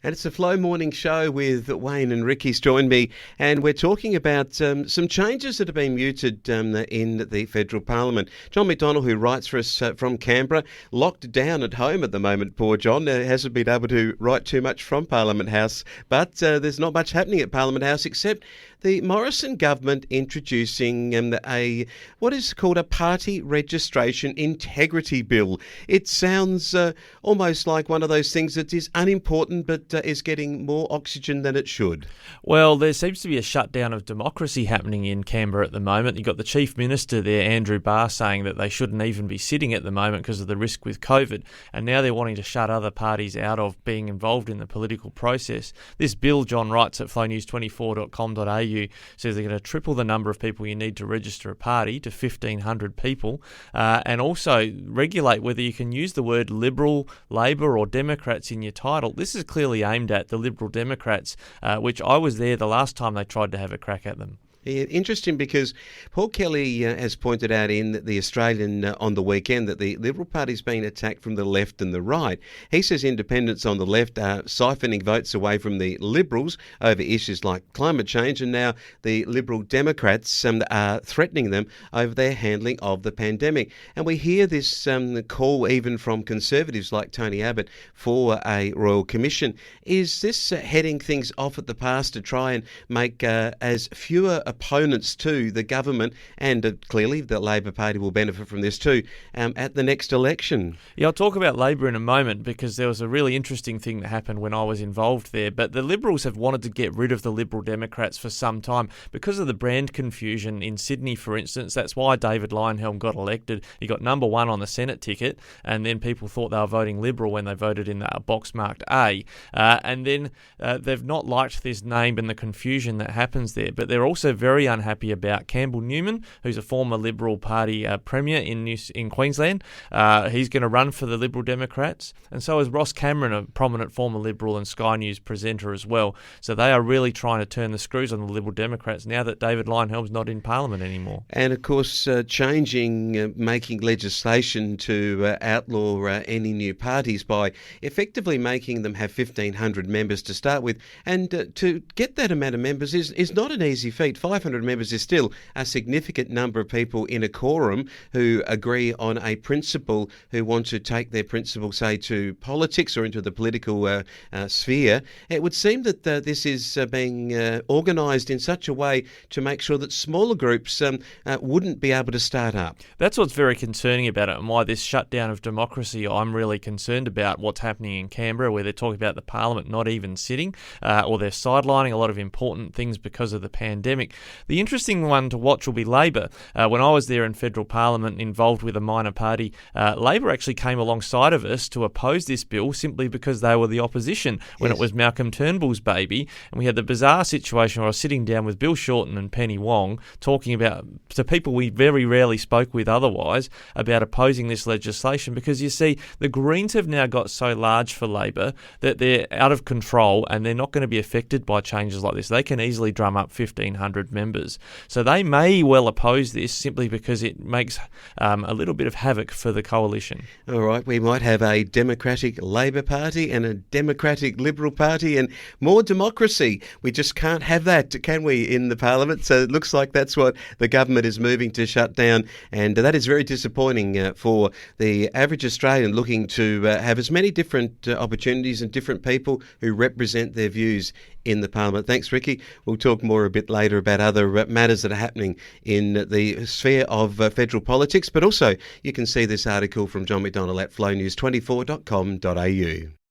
And it's a Flow Morning Show with Wayne and Ricky's joined me, and we're talking about some changes that have been mooted in the federal parliament. John McDonnell, who writes for us from Canberra, locked down at home at the moment, poor John, hasn't been able to write too much from Parliament House, but there's not much happening at Parliament House except the Morrison government introducing what is called a party registration integrity bill. It sounds almost like one of those things that is unimportant but is getting more oxygen than it should. Well, there seems to be a shutdown of democracy happening in Canberra at the moment. You've got the Chief Minister there, Andrew Barr, saying that they shouldn't even be sitting at the moment because of the risk with COVID, and now they're wanting to shut other parties out of being involved in the political process. This bill, John writes at flownews24.com.au, says they're going to triple the number of people you need to register a party to 1,500 people, and also regulate whether you can use the word Liberal, Labor or Democrats in your title. This is clearly aimed at the Liberal Democrats, which I was there the last time they tried to have a crack at them. Yeah, interesting, because Paul Kelly has pointed out in the Australian on the weekend that the Liberal Party's been attacked from the left and the right. He says independents on the left are siphoning votes away from the Liberals over issues like climate change, and now the Liberal Democrats are threatening them over their handling of the pandemic. And we hear this call even from Conservatives like Tony Abbott for a Royal Commission. Is this heading things off at the pass to try and make as fewer opponents to the government, and clearly the Labor Party will benefit from this too, at the next election? Yeah, I'll talk about Labor in a moment, because there was a really interesting thing that happened when I was involved there. But the Liberals have wanted to get rid of the Liberal Democrats for some time because of the brand confusion in Sydney, for instance. That's why David Leyonhjelm got elected. He got number one on the Senate ticket, and then people thought they were voting Liberal when they voted in that box marked A. And then they've not liked this name and the confusion that happens there. But they're also very unhappy about Campbell Newman, who's a former Liberal Party Premier in Queensland. He's going to run for the Liberal Democrats, and so is Ross Cameron, a prominent former Liberal and Sky News presenter as well. So they are really trying to turn the screws on the Liberal Democrats now that David Leyonhjelm's not in Parliament anymore. And of course, making legislation to outlaw any new parties by effectively making them have 1,500 members to start with. And to get that amount of members is not an easy feat. 500 members is still a significant number of people in a quorum who agree on a principle, who want to take their principle, say, to politics or into the political sphere. It would seem that this is being organised in such a way to make sure that smaller groups wouldn't be able to start up. That's what's very concerning about it, and why this shutdown of democracy, I'm really concerned about what's happening in Canberra, where they're talking about the Parliament not even sitting, or they're sidelining a lot of important things because of the pandemic. The interesting one to watch will be Labor. When I was there in federal parliament involved with a minor party, Labor actually came alongside of us to oppose this bill simply because they were the opposition when Yes. It was Malcolm Turnbull's baby. And we had the bizarre situation where I was sitting down with Bill Shorten and Penny Wong talking about, to people we very rarely spoke with otherwise, about opposing this legislation, because you see the Greens have now got so large for Labor that they're out of control and they're not going to be affected by changes like this. They can easily drum up 1,500 members. So they may well oppose this simply because it makes a little bit of havoc for the coalition. All right, we might have a Democratic Labor Party and a Democratic Liberal Party and more democracy. We just can't have that, can we, in the Parliament? So it looks like that's what the government is moving to shut down, and that is very disappointing for the average Australian looking to have as many different opportunities and different people who represent their views in the Parliament. Thanks, Rikki. We'll talk more a bit later about other matters that are happening in the sphere of federal politics, but also you can see this article from John McDonnell at flownews24.com.au.